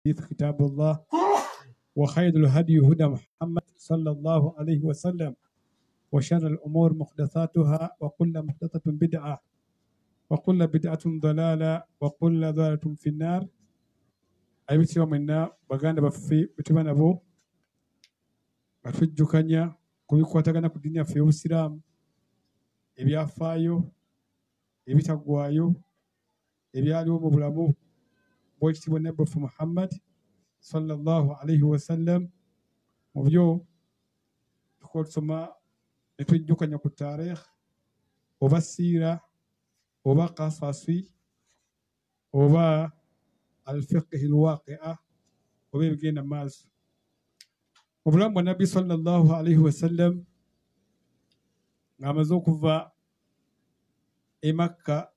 كتاب الله وخير الهدي هدى محمد صلى الله عليه وسلم وشر الأمور محدثاتها وكل محدثة بدعة وكل بدعة ضلالة وكل ضلالة في النار. أيبتي ومنا بغانا بفي بتبانا بو batujjukanya ku bikwatagana ku ddiini yaffe y'Obusiraamu, ebyafaayo, ebitaggwaayo, ebyaliwo mu bulamu bw'ekitiibwa Nabbi Muhammad sallallahu alaihi wasallam. Mu byo tukola tusoma ne tujjukanya ku taarikh oba siira oba qasasi oba al-fiqh al-waqi'a oba ebigenda mu maaso. Obulamu bwa Nabbi sallallahu alaihi wasallam ng'amaze okuva e Makka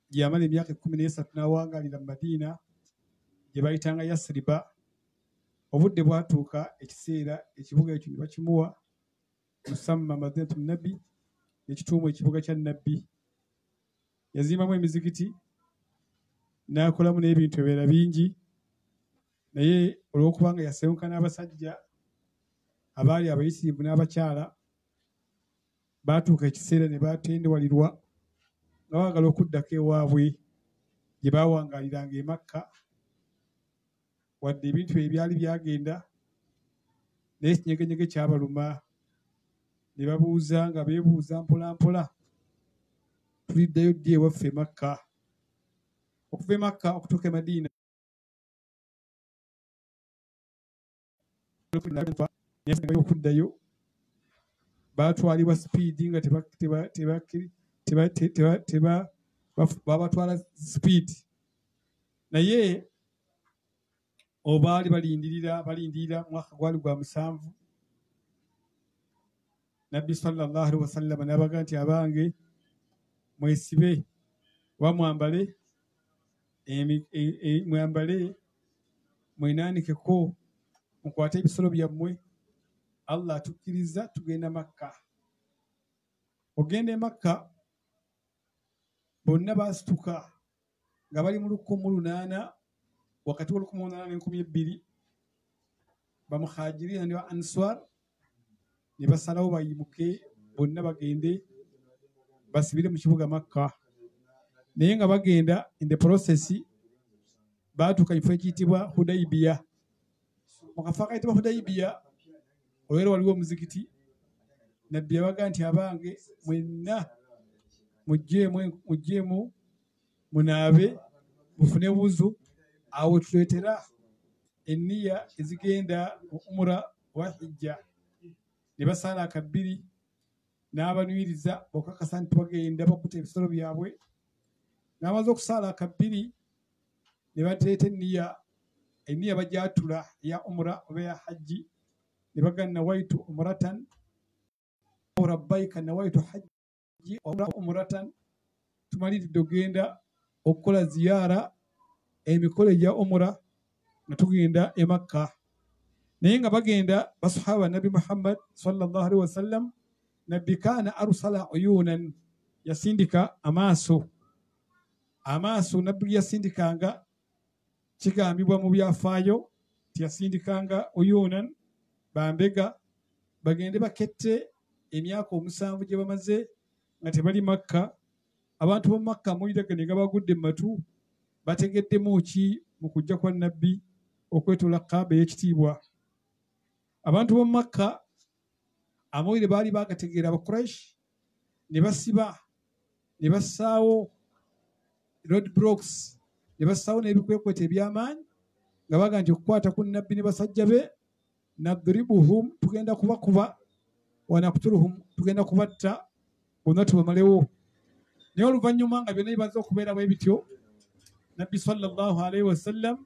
gye yamala emyaka 13 n'awangaalira mu Madiina gye bayitanga Yasriba. Obudde bwatuuka ekiseera ekibuga ekyo ne bakimuwa musamma Madinatu Nabbi, ekituumu ekibuga kya Nabbi. Yazimbamu emizikiti n'akolamu n'ebintu ebirala bingi, naye olw'okubanga yasewuka n'abasajja abaali abayisirivu n'abakyala, baatuuka ekiseera ne batendewalirwa nga baagala okuddako ewaabwe gye baawangaaliranga e Makka. Wadde ebintu ebyali byagenda, naye ekinyegenyege kyabaluma ne babuuza nga beebuuza mpola mpola, tuliddayo ddi ewaffe e Makka? Okuva e Makka okutuuka e Madiina okuddayo baatwalibwa sipiidi nga babatwala sipiidi, naye obaali balindirira mwaka gwali gwa 7. Nabbi sallallahu alaihi wasallam n'abaga nti abange mwesibe oba mwambale mwenaanikeko mukwate ebisolo byammwe, Allah atukkiriza tugenda Makka. Ogenda e Makka bonna baasituka nga bali mu 108, wakati wa 108 ne 12, bamuhajirina ne ba answar ne basalawo bayimuke bonna bagende basibire mu kibuga Makka. Naye nga bagenda in the process baatuuka kifo ekiyitibwa Hudaybiya. Mu kafo akayitibwa Hudaybiya olwero waliwo omuzikiti. Nabbi yabaga nti abange mwenna mugjeemu munaabe mufune wuzu, awo tuleetera enniya ezigenda mu umura wa hijja. Ne basaala akabbiri n'abanwiriza okakasa nti bagenda bakuta ebisolo byabwe. N'amaze okusaala akabbiri ne bateeta enniya bagyatula ya umura oba ya hajji, ne bagana nawaitu umratan aw rabbaika nawaitu hajji umratan, tumaliridde ogenda okukola ziyaara emikolo egya umura nga tugenda e Makka. Naye nga bagenda basahaba Nabi Muhammad sallallahu alaihi wasallam, Nabbi kaana arsala uyunan, yasindika amaaso. Nabbi yasindikanga, kigambibwa mu byafaayo tiyasindikanga uyunan, bambega bagende bakette emyaka 7 gye bamaze nga tebali Makka. Abantu ba Makka amawulire nga bagudde mu matu, bategeddemu ki mu kujja kwa Nabbi okwetoola Kaaba ey'ekitiibwa. Abantu ba Makka amawulire baali bagategeera Abakuraish, ne basiba ne bassaawo road blocks, ne bassaawo n'ebikwekweta eby'amaanyi nga baga nti okukwata ku Nabbi ne basajja be, nadribuhum, tugenda kubakuba, wanaqtuluhum, tugenda kubatta bonna tubamalewo. Naye oluvannyuma nga byonna bimaze okubeera bwe bityo, Nabbi sallallahu alaihi wasallam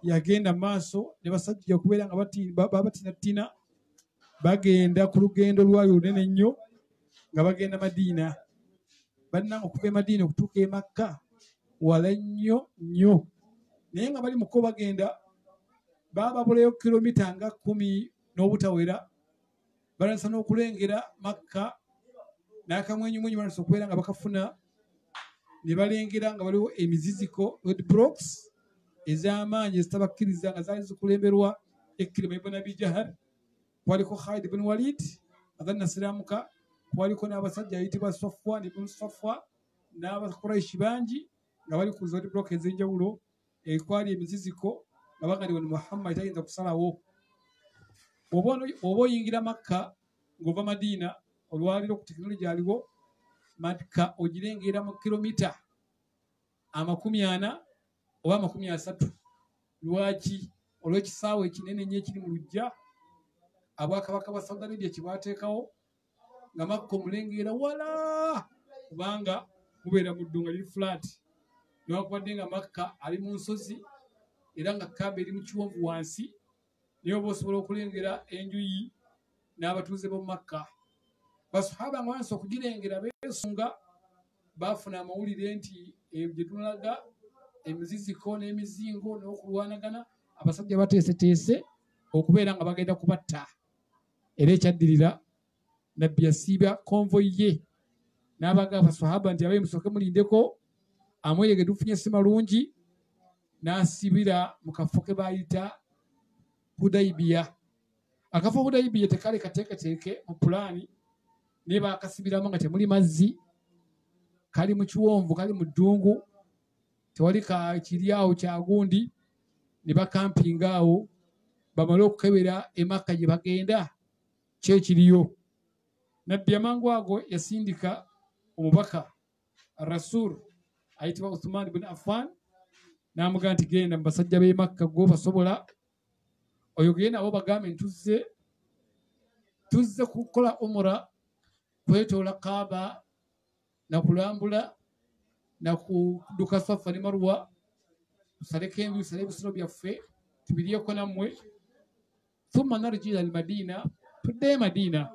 yagenda maaso ne basajja okubeera nga babatinatina, bagenda ku lugendo lwali lunene nnyo nga bagenda Madiina. Bannanga okuva e Madiina okutuuka e Makka wala nnyo nnyo, naye nga bali muko bagenda bababulayo kilomita nga 10 n'obutawera. Balansa n'okulengera Makka n'akamwenyumwenyu balansa okubeera nga bakafuna, ne balengera nga waliwo emiziziko road blocks ez'amaanyi ezitabakkiriza nga zaali zikulemberwa Ikrima ibn Abi Jahal, kwaliko Khalid ibn Walid aganasiramuka, kwaliko n'abasajja ayitibwa Safwan ibn Safwa n'Abakuraishi bangi nga bali ku zodi block ez'enjawulo, ekwali emiziziko nga bagaliwe ni Muhammad tayinza kusalawo. Oba oyingira Makka ng'ova Madiina, olwaliro ku tekinologi aliwo, Makka ogirengera mu kilomita 40 oba 30. Lwaki? Olw'ekisaawe ekinene nnyo ekiri mu luggya Abwakabaka bwa Saudi Arabia kye baateekawo, nga Makka omulengera wala kubanga mubeera mu ddunga liri flat, newankubadde nga Makka ali mu nsozi era nga Kaaba eri mu kiwonvu wansi, naye oba osobola okulengera enjuyi n'abatuuze b'omu Makka. Basahaba nga bansi okugirengera beesunga, baafuna amawulire nti gye tunalaga emiziziko n'emizingo n'okulwanagana, abasajja bateeseteese okubeera nga bagenda kubatta. Era ekyaddirira Nabbi yasiiba konvoyi ye n'abaga abasahaba nti abaye musooke mulindeko, amweyege tufunye si malungi, n'asibira mu kafo ke baayita Hudaybiya. Akafo Hudaybiya tekali kateeketeeke mu pulaani, naye baakasibiramu nga temuli mazzi, kali mu kiwonvu, kali mu ddungu, tewali kiri awo kya gundi, ne bakampinga awo bamale okukebera e Makka gye bagenda kyekiriyo. Nabbi amangu ago yasindika omubaka Rasul ayitibwa Uthman ibn Affan, n'amugamba nti genda mu basajja b'e Makka g'obasobola, oyo genda abo bagambe tuzze kukola umura, kwetoola Kaaba na kulambula na kudduka Safa ne Marwa, tusaleko envi, tusale ebisolo byaffe tubiryeko nammwe, thumma narji ila al-Madina, tudde e Madiina.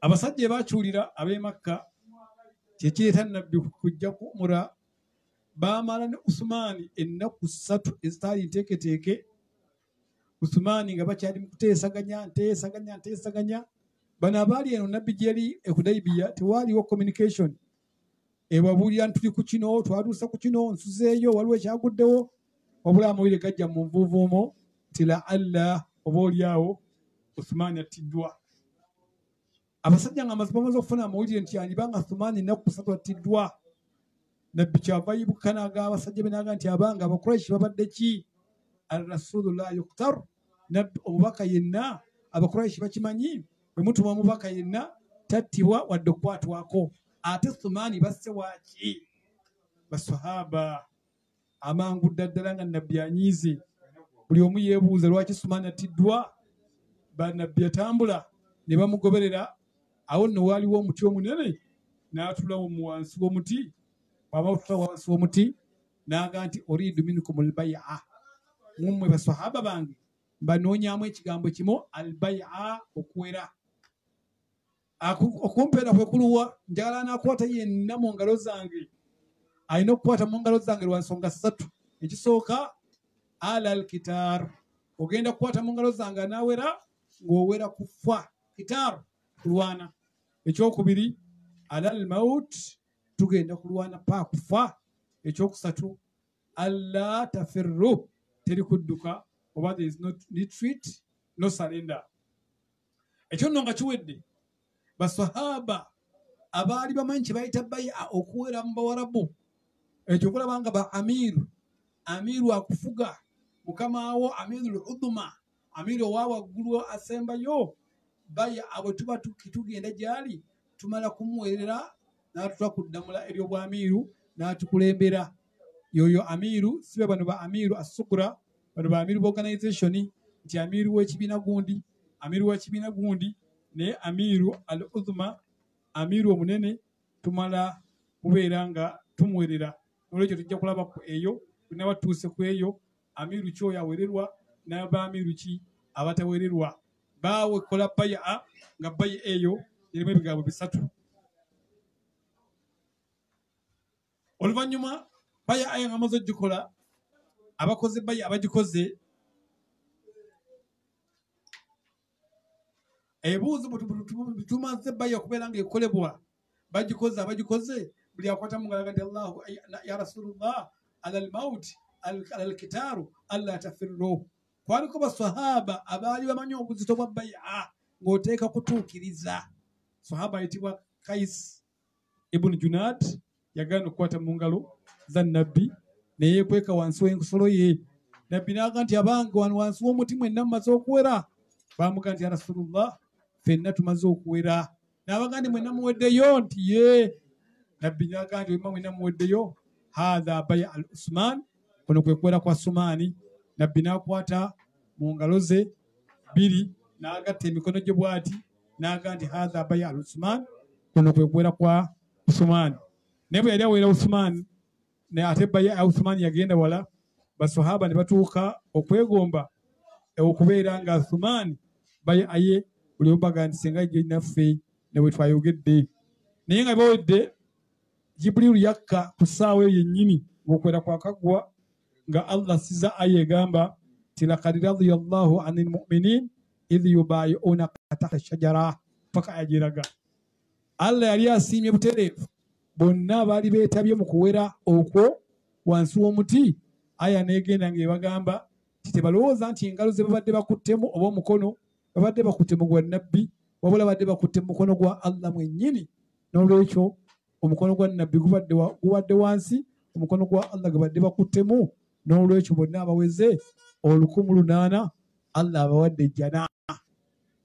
Abasajja baakyulira ab'e Makka kyekireeta Nabbi kujja ku umura, baamala ne Usmani ennaku 3 ezitaali nteeketeeke. Usmani nga bakyali mu nteesaganya. Bano abaali eno Nabbi gye yali e Hudaybiya tewaaliwo communication. Ebabuulira ntuli ku kino, twatuusa ku kino, nsuzeeyo, waliwo ekyaguddewo, wabula amawulire gajja mu nvuuvuumo nti laalla oba oliawo Usmani attiddwa. Abasajja nga bamaze okufuna amawulire nti anibanga Usmani ennaku 3 attiddwa, Nabbi kyava yibuka n'agamba abasajja be n'agamba nti abanga Abakuraishi babadde ki? Ar-Rasulullah yuktar, Nabbi omubaka yenna Abakuraishi bakimanyi, bwe mutuma omubaka yenna tattibwa wadde okukwatwako. Ate Usmani basse waaki? Basahaba amangu ddala nga Nabbi anyiize, buli omu yeebuuza lwaki Usmani attiddwa. Nabbi yatambula ne bamugoberera. Awo nno waaliwo omuti omunene, n'atulawo mu wansi w'omuti. Bw'amawutula wansi w'omuti n'agamba nti oriidu minkum al-bay'a, mummwe basahaba bange mbanoonyaamu ekigambo kimu, al-bay'a, okuwera. Okumpeera kwe kuluwa, njagala anaakwata yenna mu ngalo zange, alina okukwata mu ngalo zange lwa nsonga 3. Ekisooka ala al-kitar, ogenda kukwata mu ngalo zange anaawera ng'owera kufa, kitar kulwana. Ekyokubiri ala al-maut, tugenda kulwana pa kufa. Ekyokusatu alla tafirru, teri kudduka, oba there is no retreat, no surrender. Ekyo nno nga kiwedde, basahaba abaali bamanyi kye bayita bay'a, okuwera mu Bawarabu, ekyo kulaba nga ba amiru akufuga, mukamaawo amirul uduma, amiru owa waggulu asembayo, bay'a bwe tuba tugenda gyali tumala kumuweerera n'atula ku ddamula ery'obwamiru n'atukulembera. Yoyo amiru, sibe bano ba amiru asukura, bano ba amiru b'organization, nti amiru w'ekibiina gundi, amiru w'ekibiina gundi, ne amiru al-udhma, amiru omunene, tumala kubeera nga tumuweerera. Olwekyo tujja kulaba ku eyo, tunaba tuuse ku eyo, amiru kyoyo aweererwa n'aba amiru ki abataweererwa. Baawe kola bay'a, nga bay'a eyo erimu ebigambo 3. Oluvannyuma bay'a nga amaze ogikola, abakoze bay'a abagikoze, ebuuzo tumaze bay'a okubeera nga ekolebwa, abagikoze buli akwata mu ngalo nti Allahu ya Rasulullah ala al-maut alkitaru alla tafirru kwaliko basahaba abaali bamanyi obuzito bwa bai'a ng'oteeka kutuukiriza. Sahaba ayitibwa Kais ibn Junad yagaana okukwata mu ngalo za nabbi ne yeekweka wansi w'ensolo ye. Nabbi n'aga nti abange wano wansi w'omuti mwenna mumaze okuwera. Baamuga nti ya Rasulullah ffenna tumaze okuwera. N'abaga nti mwenna muweddeyo nti ye. Nabbi n'aga nti mwenna muweddeyo hadha baya al Usman, kuno kwe kuwera kwa Sumaani. Nabbi n'akwata mu ngalo ze bbiri n'agatta emikono gye bw'ati n'aga nti hadha baya al Usman, kuno kwe kuwera kwa Usman. Naye bwe yali awera Usman ne ate baya al Usman yagenda wala, basahaba ne batuuka okwegomba okubeera nga Usman baya aye buli omu baga nti singa gye naffe ne bwe twayogedde. Naye nga bawedde Jibrilu yakka ku ssaawa eyo yennyini ng'okwera kwakaggwa nga Allah siza aya egamba ti laqad radiyallahu anil mu'minin idh yubayi'unaka tahta shajara paka ajiraga. Allah yali asiimye butereevu bonna baali beetabye mu kuwera okwo wansi w'omuti. Aya neegenda ng'ebagamba ti tebalowooza nti engalo ze babadde bakuttemu oba omukono babadde bakutte mu gwa nabbi, wabula badde bakutte mu mukono gwa Allah mwennyini. N'olwekyo omukono gwa nabbi gubadde wansi, omukono gwa Allah gubadde bakuttemu. N'olwekyo bonna abaweze 1,800 Allah abawadde jana.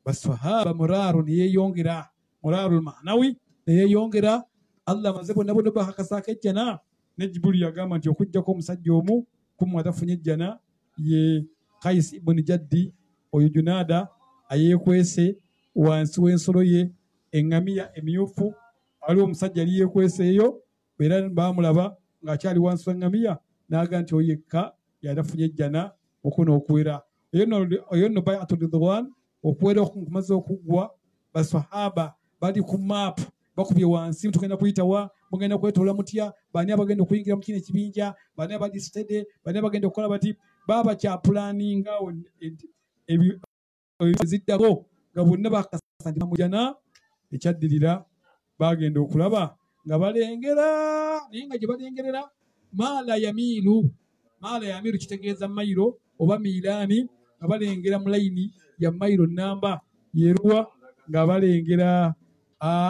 Basahaba muraaru ne yeeyongera, muraarul maanawi ne yeeyongera. Allah amaze bonna bonna bahakasaako ejjana. Ne Jibrilu yagamba nti okuggyako omusajja omu kumu atafunye ejjana ye Kais ibn Jaddi oyo Junaada ayeekwese wansi w'ensolo ye eŋŋamiya emyufu. Waliwo omusajja yali yeekweseeyo era baamulaba ng'akyali wansi w'eŋŋamiya n'aga nti oyo yekka yatafunye ejjana okuno okuwera. Eyo nno bayatul ridwan okuwera okumaze okuggwa. Basahaba bali ku maapu bakubye wansi, tugenda kuyitawa, mugenda kwetoola mutya, bani abagenda okuyingira mu kino ekibinja, bani abadisitede, bani abagenda okukola bati. Baba kyapulaninga ebiziddako nga bonna bakasa nti bamujana. Ekyaddirira bagenda okulaba nga balengera, naye nga gye balengerera maala yamiiru kitegeeza mayiro oba miiraani, nga balengera mu layini ya mayiro namba yeruwa, nga balengera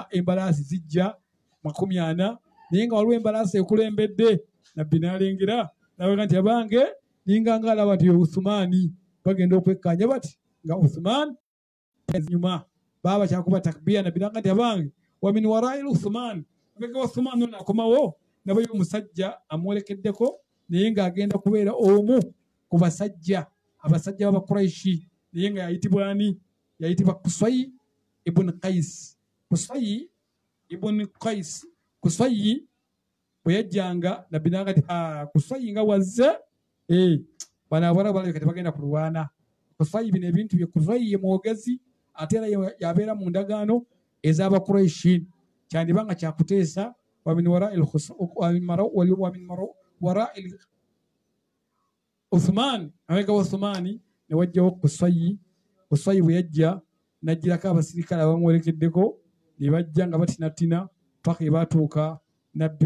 embalaasi zijja 40, naye nga waliwo embalaasi ekulembedde. Nabbi n'alengera n'abaga nti abange ninga ng'alaba nti Uthmani bagenda okwekkaanya bati nga Uthman nyuma baba kyakuba takbiya. Nabbi n'aga nti abange wa min wara'i Uthman, abega Uthman ono akomawo nabayo omusajja amwolekeddeko naye ng'agenda kubeera omu ku basajja abasajja b'Abakuraishi, naye nga yayitibwa ani? Yayitibwa Kusay ibn Qais. Kusay ibn Qais. Kusay bwe yajjanga Nabbi n'aga nti Kusay nga wazze bano abawala balabika tebagenda kulwana. Kusay bino ebintu bye Kusay ye mwogezi ate era yabeera mu ndagaano ez'Abakuraishi. Kyandiba nga kyakuteesa wa min wara'i Uthman, abega wa Uthmani ne wajjawo Kusay. Kusay bwe yajja n'ajjirako abasirikale abamwolekeddeko ne bajja nga batinatina paka ebatuuka Nabbi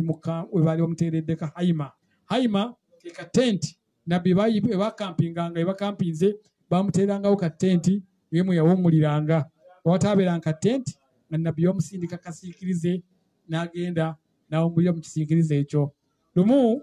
we baali bamuteereddeko Haima. Haima ke katenti Nabbi ebakampinganga ebakampinze bamuteerangawo katenti yemu yawummuliranga watabeeranga katenti nga Nabbi bamusindika kasiikirize n'agenda n'awummulira mu kisiikirize ekyo. Lumu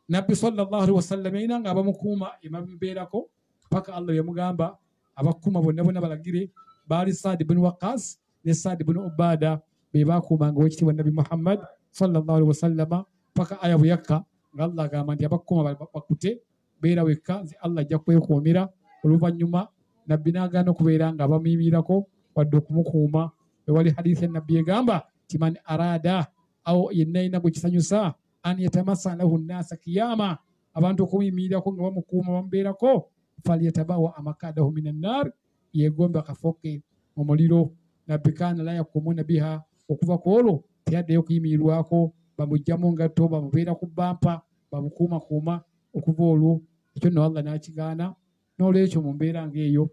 Nabbi sallallahu alaihi wasallam yalina nga abamukuuma emabibeerako paka Allah yamugamba abakuuma bonna bonna balagire. Baali Saad ibn Waqas ne Saad ibn Ubada be bakuumanga owekitiibwa Nabbi Muhammad sallallahu alaihi wasallam paka aya bwe yakka nga Allah agamba nti abakuuma bakute beera wekka, nze Allah ajja kwekuumira. Oluvannyuma Nabbi n'agaana okubeera nga abamiimirako wadde okumukuuma. Ewali hadithi Nabbi egamba ti man arada awo yenna yina gwe kisanyusa an yatamassa lahu nnaasa kiyama, abantu okumuyimirako nga bamukuuma bamubeerako, falyatabawa amakadahu min annar, yegombe akafo ke mu muliro. Nabbi kaana la yakumuna biha, okuva ku olwo teyaddeyo kuyimirirwako, bamugyamu ngatto bamubeera ku bampa bamukuumakuuma okuva olwo. Ekyo nno Allah n'akigaana. N'olwekyo mu mbeera ng'eyo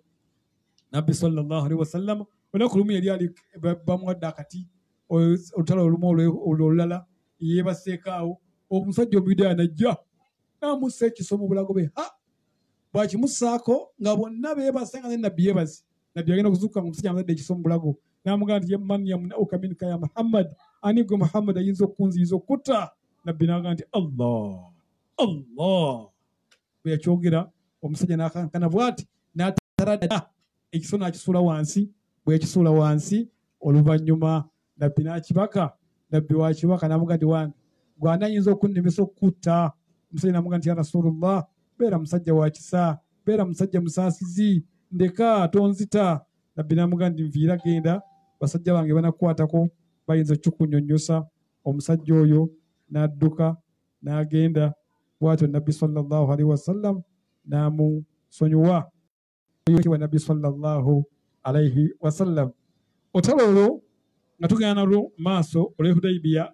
Nabbi sallallahu alaihi wasallam olunaku lumu yali bamuwadde akati olutalo olumu olulala yeebaseeko awo. Omusajja Omuyudaaya n'ajja n'amussa ekisomo bulago be bw'akimussaako nga bonna beebase nga ne nabbi yeebaze nabbi agenda okuzuukuka nga omusajja amuzadde ekisomo bulago n'amugamba nti man yamnauka minka ya Muhammad, ani gwe Muhammad ayinza okunziyinza okutta? Nabbi n'agamba nti Allah. Bwe yakyogera omusajja n'akankana bw'ati n'ataradda ekiso n'akisuula wansi. Bwe yakisuula wansi oluvannyuma nabbi n'akibaka. Nabbi wakibaka n'amugamba nti wange gw'ani ayinza okunnemesa okutta? Omusajja n'amugamba nti ya Rasulullah, beera musajja wa kisa, beera musajja musaasizi, ndeka tonzita. Nabbi n'amugamba nti nviira genda, basajja bange banakukwatako bayinza okukunnyonnyosa. Omusajja oyo n'adduka n'agenda. Bw'atyo nabbi sallallahu alaihi wasallam n'amusonyiwa wa nabbi sallallahu alaihi wasallam. Otalo olwo nga tugenda nalwo maaso olw'e Hudaybiya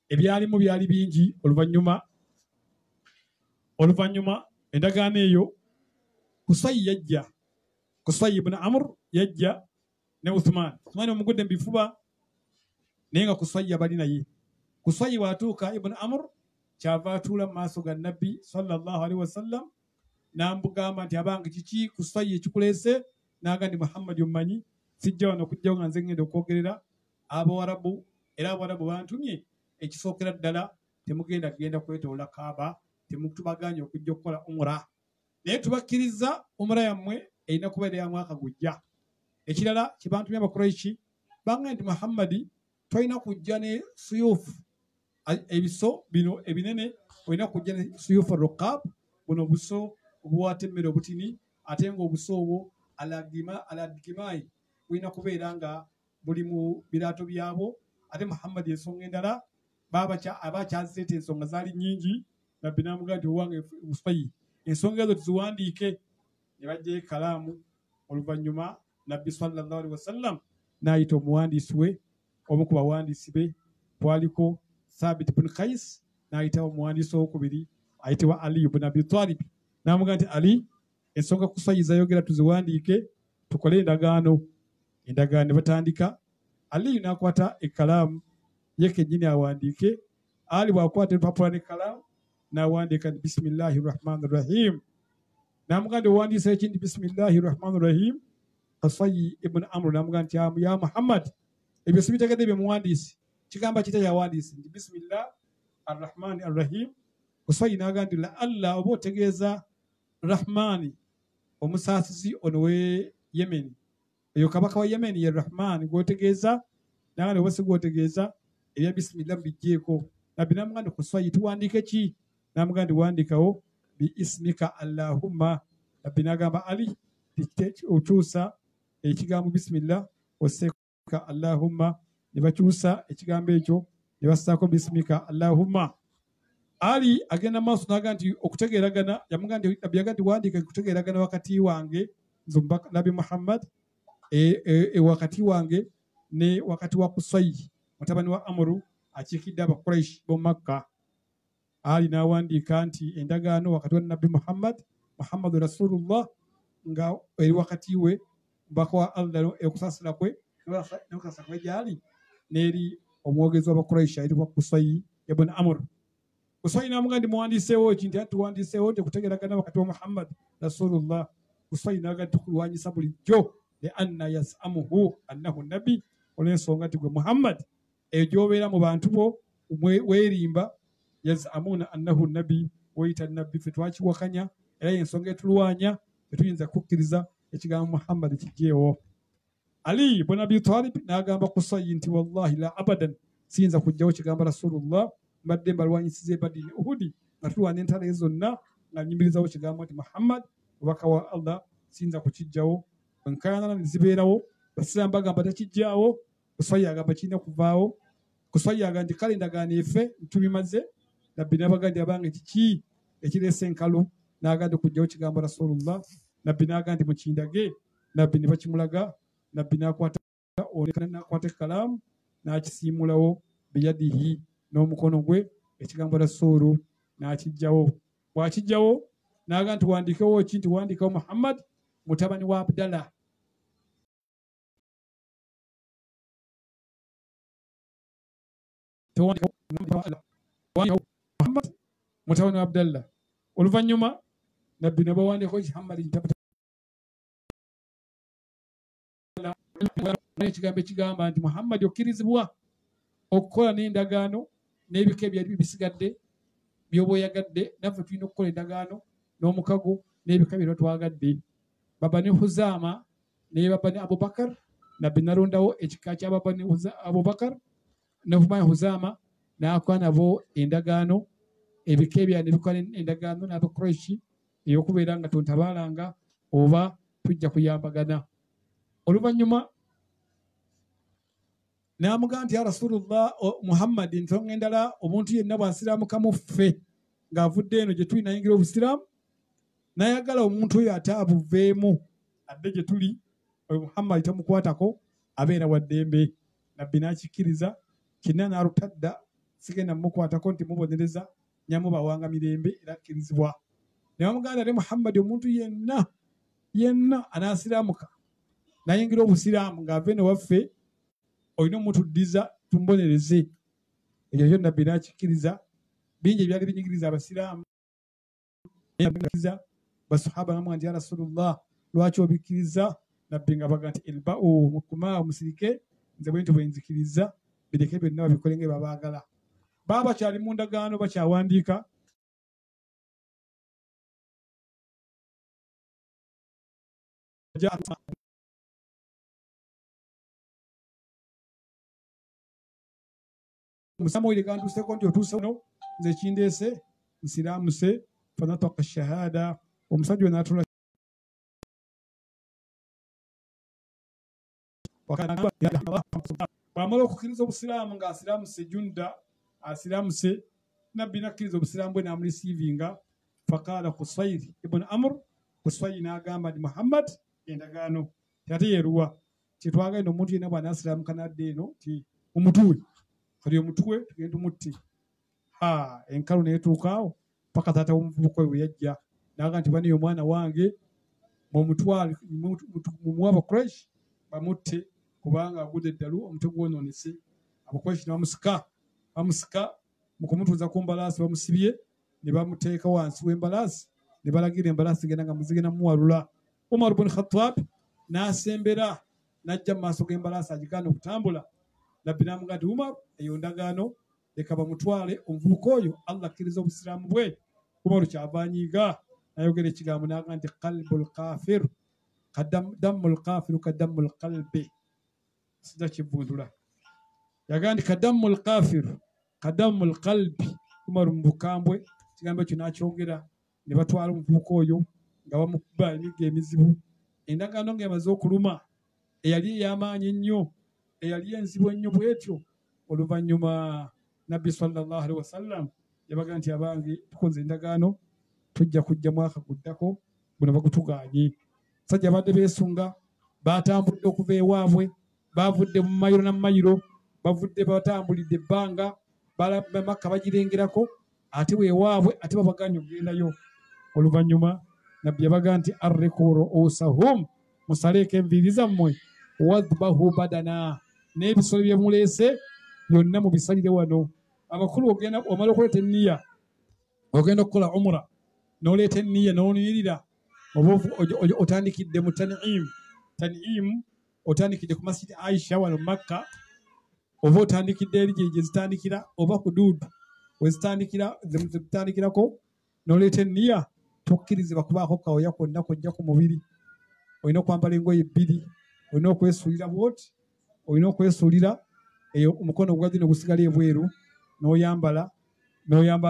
ebyalimu byali bingi. Oluvannyuma endagaano eyo Kusayyi yajja. Kusayyi ibn Amr yajja ne Uthman omugudde mu bifuba naye nga Kusayyi abali naye. Kusayyi bw'atuuka ibn Amr kyava atuula mu maaso ga nabbi sallallahu alaihi wasallam n'amugamba nti abange kiki Kusayyi ekikuleese? N'agamba nti Muhammad omumanyi sijja wano okujjawo nga nze ngenda okwogerera Abawarabu, era Abawarabu bantumye ekisookera ddala temugenda kwetoola Kaaba, temutubaganye okujja okukola umura, naye tubakkiriza umura yammwe erina kubeera ya mwaka gujja. Ekirala kye bantumye Abakuraishi bangambye nti Muhammadi tolina kujja ne suyufu, ebiso bino ebinene olina kujja ne suyufu ruqab, buno obuso obuwatemmera obutini, ate ng'obuso obwo aladgimayi bulina kubeera nga buli mu biraato byabo. Ate Muhammad ensonga endala abakyazireeta ensonga zaali nnyingi. Nabbi n'amugamba nti owange Kusayyi ensonga ezo tuziwandiike. Ne bajjayo ekkalaamu. Oluvannyuma nabbi sallallahu alaihi wasallam n'ayita omuwandiisi we, omu ku bawandiisi be twaliko Thabit ibn Qais, n'ayitawo omuwandiisi owokubiri ayitibwa Ali ibn Abi Talib. N'amugamba nti Ali, ensonga Kusayyi zayogera tuziwandiike tukole endagaano. Endagaano ne batandika. Ali n'akwata ekkalaamu ye kennyini awandiike. Ali bw'akwata empapula n'ekkalaamu n'awandiika nti bisimillahi rahmani rahim. N'amugamba nti owandiisa ekindi bisimillahi rahmani rahim. Kusayyi ibn Amr n'amugamba nti ya Muhammad, ebyo sibitegedde bye muwandiisi, kigamba kita yawandiisi nti bisimillah arrahmani arrahim. Kusayyi n'agamba nti la Allah oba otegeeza Rahmani omusaasizi ono w'e Yemeni, eyo kabaka wa Yemeni ye Rahmani gw'otegeeza. N'agamba nti oba si gw'otegeeza ebya bisimillah bijjeeko. Nabbi n'amugamba nti Kusayyi tuwandiike ki? N'amugamba nti wandiikawo bi ismika Allahumma. Nabbi n'agamba Ali okyusa ekigambo bisimillah osseeka Allahumma. Ne bakyusa ekigambo ekyo ne bassaako bisimika Allahumma. Ali agenda maaso n'agamba nti okutegeeragana, yamugamba nti Nabbi yagamba nti wandiika okutegeeragana wakati wange nze Nabi Muhammad wakati wange ne wakati wa Kusayyi mutabani wa Amru akiikidde Abakuraishi b'omu Makka. Ali n'awandiika nti endagaano wakati wa Nabbi Muhammadu Rasulullah nga eri wakati we mubaka wa Allah okusaasira kwe n'okusasa kwe gyali n'eri omwogezi w'Abakuraishi ayitibwa Kusayyi ibn Amr. Kusayyi n'amugamba nti muwandiiseewo ki? Nti ati tuwandiiseewo nti okutegeeragana wakati wa Muhammad Rasulullah. Kusayyi n'agamba nti tukulwanyisa bulijjo li anna yasamuhu annahu nabbi, olw'ensonga nti gwe Muhammad eyo gy'obeera mu bantu bo weerimba yasamuna annahu nabbi, weyita nabbi. Ffe twakiwakanya era y'ensonga etulwanya, tetuyinza kukkiriza ekigambo Muhammad kijjeewo. Ali ibn Abi Talib n'agamba Kusayyi nti wallahi la abadan siyinza kujjawo kigambo Rasulullah, mbadde mbalwanyisiza Badiri ne Uhudi nga tulwana entalo zonna nga nnyimirizawo kigambo nti Muhammad mubaka wa Allah, siyinza kukijjawo. Enkaayana ne zibeerawo, Basiraamu bagamba takijjaawo, Kusayyi agamba kirina kuvaawo. Kusayyi agamba nti kale endagaano effe tubimaze. Nabbi n'abagamba nti abange kiki ekireese enkalu? N'agamba okujjawo kigambo Rasulullah. Nabbi n'agamba nti mukindage. Nabbi ne bakimulaga. Nabbi n'akwata ekkalaamu n'akisiimulawo biyadihi n'omukono gwe, ekigambo Rasulu n'akijjawo. Bw'akijjawo n'agamba nti wandiikewo ki? Nti wandiikawo Muhammad mutabani wa Abdallah. Muhammad mutabani wa Abdallah. Oluvannyuma nabbi ne bawandiika Muhammad ekigambo ekigamba nti Muhammad okkirizibwa okukola n'endagaano n'ebika ebyali bisigadde by'oba oyagadde, naffe tulina okukola endagaano n'omukago n'ebika byonna twagadde. Baba ne Huzaama ne baba ne Abubakar, nabbi nalondawo ekika kya baba ne Abubakar ne Huzaama n'akola nabo endagaano, ebika ebyali ne bikola endagaano n'Abakuraishi ey'okubeera nga tontabaalanga oba tujja kuyambagana. Oluvannyuma n'amugamba nti ya Rasulullah Muhammad nsonga endala omuntu yenna bw'asiraamuka mu ffe ng'avudde eno gye tuli nayingira obusiraamu n'ayagala omuntu oyo ate abuveemu adde gye tuli, oyo Muhammad tamukwatako abeera wa ddembe. Nabbi n'akikkiriza kinna n'alutadda sigenda mumukwatako nti mubonereza nyamubawanga mirembe era akkirizibwa. Ne bamugamba ne Muhammad omuntu yenna anaasiraamuka nayingira obusiraamu ng'ava eno waffe olina omutuddiza tumubonereze. Ekyo kyo nabbi n'akikkiriza. Bingi ebyali binyigiriza abasiraamu basahaba bamugamba nti ya Rasulullah lwaki obikkiriza? Nabbi nga baga nti ilba'u mukuma musirike nze bwe nti bwe nzikiriza bireke byonna babikole nga babaagala. Baba bakyali mu ndagaano bakyawandiika Musamwiri gantuuseko nti otuuse no nze kindeese nsiraamuse fanataka shahada. Omusajja we n'atula bw'amala okukkiriza obusiraamu ng'asiraamuse Junda asiraamuse, nabbi n'akkiriza obusiraamu bwe n'amulisiivinga. Faqaala Qusayr ibn Amr, Qusayr n'agamba nti Muhammad endagaano ate yeeruwa kyetwagenda omuntu yenna bw'anaasiraamuka n'adda eno ti mumutuwe kali omutuwe tugenda tumutte. Enkalu neetuukaawo paka taata w'omuvubuka we yajja n'aga nti baniyo omwana wange mumutwale mumuwe Abakuraishi bamutte kubanga agudde eddalu omutwe gwonoonese. Abakuraishi ne bamusika mu kumutuuza ku mbalaasi bamusibye ne bamuteeka wansi w'embalaasi ne balagira embalaasi zigenda nga muzigenda muwalula. Umar ibn Khattab n'asembera n'ajja mu maaso g'embalaasi agigaana okutambula. Nabbi n'amugamba nti Umar eyo ndagaano leka bamutwale omuvubuka oyo Allah akkiriza obusiraamu bwe. Umar kyava anyiiga n'ayogera ekigambo n'agamba nti qalbul kafir dammul kafiru kadammul qalbi. Sijja kivundula yagamba nti kadammul kafiru kadammul qalbi. Umar mu bukambwe ekigambo ekyo n'akyogera ne batwala omuvubuka oyo nga bamukuba emigga emizibu. Endagaano ng'emaze okuluma eyali ey'amaanyi ennyo eyali enzibu ennyo bw'etyo. Oluvannyuma Nabbi sallallahu alaihi wasallam yabaga nti abange tukoze endagaano tujja kujja mwaka guddako buno bagutugaanye. Sajja badde beesunga batambudde okuva ewaabwe, bavudde mu mayiro n'amayiro, bavudde batambulidde ebbanga balaba Makka bagirengerako ate weewaabwe ate babaganye okugendayo. Oluvannyuma Nabbi yabaga nti arriku ru'usahum, musaleeko enviiri zammwe, wadhbahu badana, n'ebisolo bye muleese byonna mubisalire wano. Abakulu ogenda omala okuleeta enniya ogenda okukola umra n'oleeta enniya n'onuyirira oba otandikidde mu Tan'im otandikidde ku Masjid Aisha wano Makka, oba otandikidde eri gye zitandikira oba Huduud wezitandikirako n'oleeta enniya tokkirizibwa kubaako kawoya konna kojja ku mubiri. Olina okwambala engoye bbiri, olina okwesuulira bwoti, olina okwesuulira omukono ogwa ddyo gusigala ebweru n'oyambala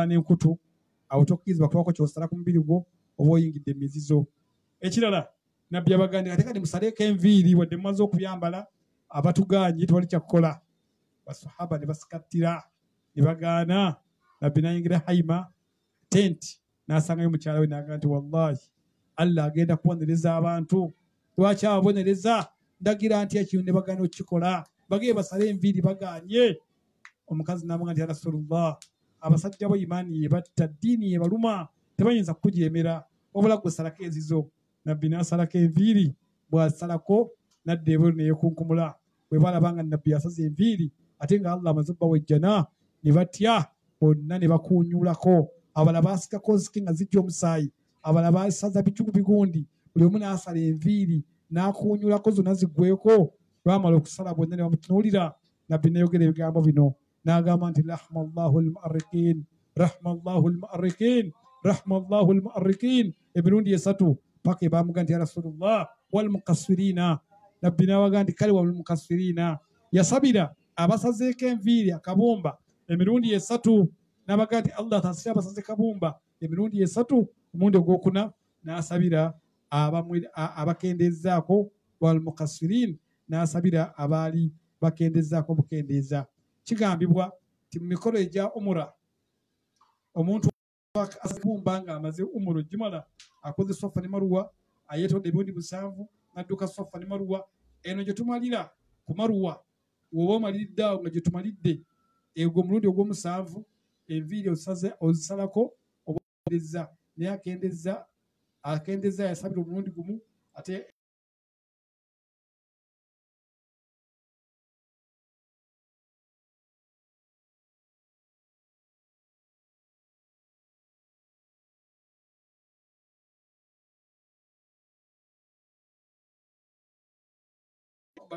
n'enkutu. Awo tokkirizibwa kubaako ky'osala ku mubiri gwo oba oyingidde emizizo. Ekirala Nabbi yabagambye ate kati musaleeko enviiri wadde mumaze okubyambala abatugaanye tewali kyakukola. Basahaba ne basikattira ne bagaana. Nabbi n'ayingira Haima tenti n'asangayo mukyala we n'agamba nti wallahi Allah agenda kubonereza abantu. Lwaki ababonereza? Ndagira nti ekintu ne bagaana okukikola bagee basale enviiri bagaanye. Omukazi n'amugamba nti ya Rasulullah abasajja bo imaani ye batta, ddiini ye baluma, tebayinza kujeemera wabula gwe salako enzizo. Nabbi n'asalako enviiri, bw'asalako n'adda ebweru ne yeekunkumula. Bwe balaba nga Nabbi asaze enviiri ate nga Allah amaze obbawejjana ne batya bonna ne bakuunyuulako. abalala baasikako nsiki nga zijja omusaayi, abalala baasaza bigundi, buli omu n'asala enviiri n'akuunyulako zonna ziggweko. Lwamala okusala bonna ne bamutunuulira, nabbi n'ayogera ebigambo bino n'agamba nti rahimallahu almu'arrikin, rahimallahu almu'arrikin, rahimallahu almu'arrikin, emirundi esatu paka ebaamuga nti ya rasulullah walmukassirina. Nabbi n'abaga nti kale walmukassirina, yasabira abasazeeko enviiri akabumba emirundi esatu, n'abaga nti Allah tasira abasaze kabumba emirundi esatu. Omundi ogwokuna n'asabira abakendezaako walmukassirin, n'asabira abaali bakendezaako bukendeeza. Kigambibwa nti mu mikolo egya umura omuntu akabumba nga amaze umura gimala akoze Safa ne Marwa, ayeetodde ebirundi 7 n'adduka Safa ne Marwa. Eno gye tumalira ku Marwa, woba omaliridde awo nga gye tumalidde egwo mulundi ogw'omusanvu, enviiri ozisalako obakendeeza, naye akendeeza yasabira omulundi gumu ate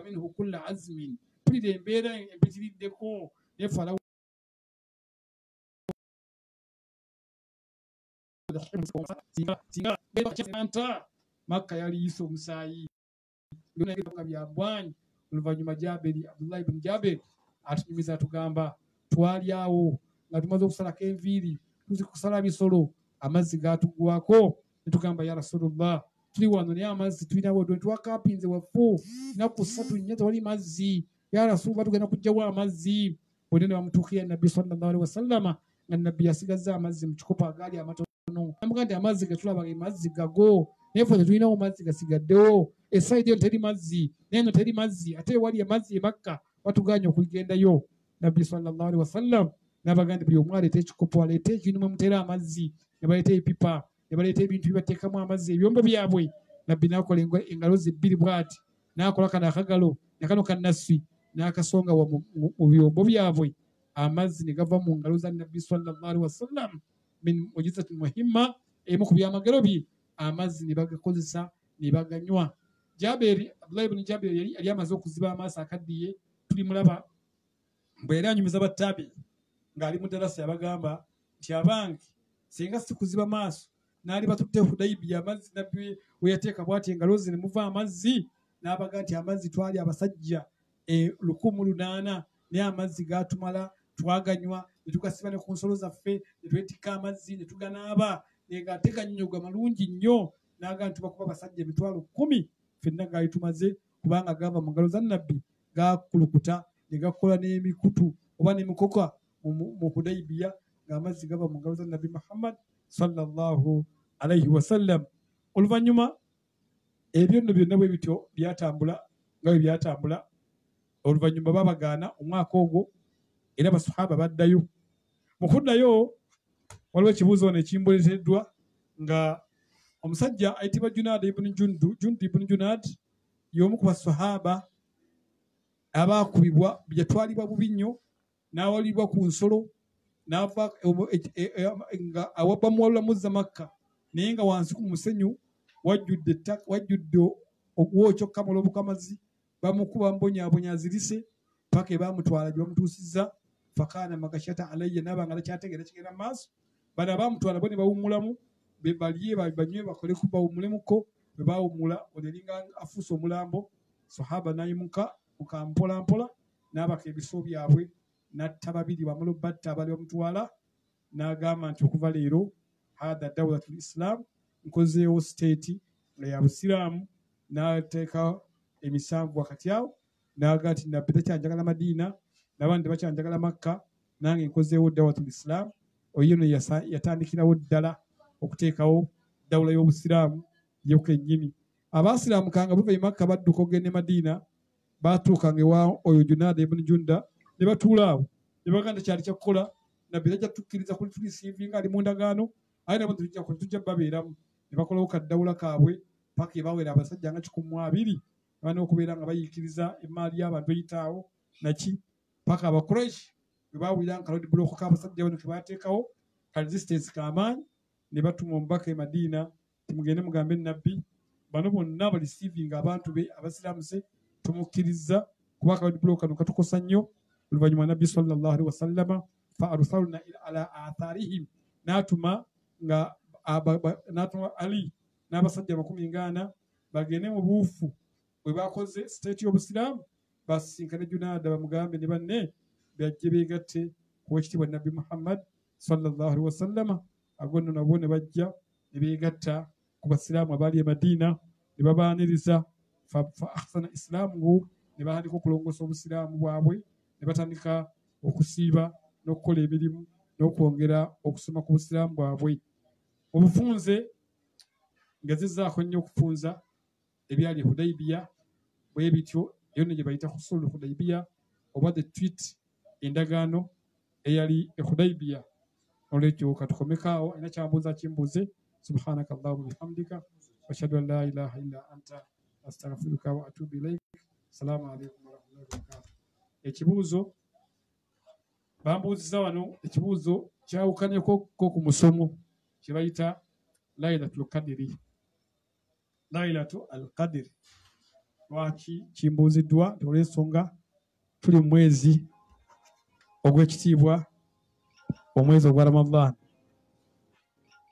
minhu kulla azmin, tulira embeera empitiriddeko ne Falawo Makka yali yise omusaayi nga byabwanyi. Oluvannyuma Abdullah ibn Jabir atunyumiza atugamba twali awo nga tumaze okusalako enviiri tuzikusala bisolo, amazzi gaatugwako ne tugamba ya Rasulullah, tuli wano naye amazzi tulina bwedwe twakapinze waffu ennaku 3 nnya tewali mazzi, ya Rasulullah tugenda kugyawo amazzi. Bwedde ne bamutuukira Nabbi sallallahu alaihi wasallama nga Nabbi yasigazza amazzi mu kikopo agaali amatono. Namuga nti amazzi ge tulaba ge mazzi gago, naye ffe tetulinawo mazzi gasigaddewo, essayidi eyo teri mazzi, neno teri mazzi, ate wali amazzi e Makka batuganya okuligendayo. Nabbi sallallahu alaihi wasallam n'abaga nti buli omu aleeta ekikopo, aleeta ekintu mwe mutera amazzi, ne baleeta epipa, ne baleeta ebintu byebateekamu amazzi, ebyombo byabwe. Nabbi n'akola engalo ze 2 bw'ati, n'akola kano akagalo ne kano kannassi, n'akasonga mu byombo byabwe, amazzi ne gava mu ngalo za Nabbi sallallahu alaihi wasallam. Min mujizati muhimma, emu ku byamagero bye, amazzi ne bagakozesa ne baganywa. Abdullah ibn Jabir yali amaze okuziba amaaso akaddiye, tuli mulaba bwe yali anyumiza battabi ng'ali mu darasa, yabagamba nti abange singa si kuziba maaso n'ali batutte Hudaybiya, amazzi Nabbi we yateeka bw'ati engalo ze ne muva amazzi, n'abaga nti amazzi twali abasajja 1,800 naye amazzi gaatumala, twaganywa ne tugasiba ne ku nsolo zaffe, ne twetikka amazzi ne tuganaaba, ate ganyonyogwa malungi nnyo. N'aga nti bakuba abasajja 10,000 ffenna gaali tumaze, kubanga gava mu ngalo za Nabbi, gaakulukuta ne gakola n'emikutu oba n'emikoka mu Hudaybiya, ng'amazzi gava mu ngalo za Nabbi Muhammad sallallahu alaihi wasallam. Oluvannyuma ebyo nno byonna bwe bityo byatambula nga bwe byatambula. Oluvannyuma babagaana omwaka ogwo, era basahaba baddayo. Mu kuddayo waliwo ekibuuzo ne kimboleteddwa nga omusajja ayitibwa Junaad ibn Junaad y'omu ku basahaba abaakubibwa, yatwalibwa bubi nnyo, n'awalibwa ku nsolo, n'ava nga bamuwalula muzza Makka, naye nga wansi ku musenyu wajjudde obwokyo okukamula obukamazi, bamukuba mbonyaabonya azirise paka baamutwala gye bamutuusizza. Fakaana magashata alayya, n'abanga takyategeera kigenda mu maaso. Bano abaamutwala bo ne bawummulamu, balye banywe bakole bawummulemuko. Bwe baawummula oneeringa afuuse omulambo, sahaba n'ayimuka mukampolampola n'abaka ebiso byabwe, n'atta 2 bamulo batta abali bamutwala, n'agamba nti okuva leero hadha dawlatul Islam, nkozeewo state nga ya Busiraamu. N'ateeka emisanvu wakati awo, n'aga nti Nabbi takyanjagala Madiina, n'abandi bakyanjagala Makka, nange nkozeewo dawlatul Islam. Oyo no yatandikirawo ddala okuteekawo dawula y'Obusiraamu yo kennyini. Abaasiraamu kanga buva Makka badduka okugenda e Madiina, baatuukanga ewa oyo Junaad ibn Junda ne batuula awo, ne bagamba kyali kyakukola. Nabbi tajja tukkiriza tulisiivinga ali mu ndagaano, aye nabo tujja babeeramu. Ne bakolawo kaddawula kaabwe paka ebaawera abasajja nga 120, abana okubeera nga bayiikiriza emaali y'abantu eyitaawo naki paka Abakuraishi bwe baawulira nka road block k'abasajja bano ke baateekawo, resistance k'amaanyi ne batuma omubaka e Madiina timugende mugambe nabbi bano bonna balisiivinga abantu be abasiraamu se tumukkiriza kuba akabadibuloo kano katukosa nnyo oluvannyuma nabbi sallallahu alaihi wasallama fa arsalna ala atharihim n'atuma Ali n'abasajja 40 bagende mu buufu bwe bakoze state y'obusiraamu basinkane Junaada bamugambe ne banne bajje beegatte ku wekitiibwa nabbi Muhammad sallallahu alaihi wasallama agonno nabo ne bajja ne beegatta ku basiraamu abaali e Madiina ne babaaniriza fa ahsana islaamuhu ne batandika okulongoosa obusiraamu bwabwe ne batandika okusiiba n'okukola emirimu n'okwongera okusoma ku busiraamu bwabwe obufunze nga zizzaako nnyo okufunza ebyali e Hudaybiya bwe bityo eyo ne gye bayita husulu Hudaybiya oba the tweet endagaano eyali e Hudaybiya olwekyo katukomekaawo alina kyambuuza kimbuuze subhanaka allahumma bihamdika washhadu an la ilaha illa anta astaghfiruka wa atubu ilaik assalamu alaikum warahmatullahi wabarakatuh ekibuuzo bambuuziza wano ekibuuzo kyawukanyeko ku musomo kye bayita Laylatul Qadri Laylatul Qadri lwaki kimbuuziddwa olw'ensonga tuli mu mwezi ogw'ekitiibwa omwezi ogwa Ramadan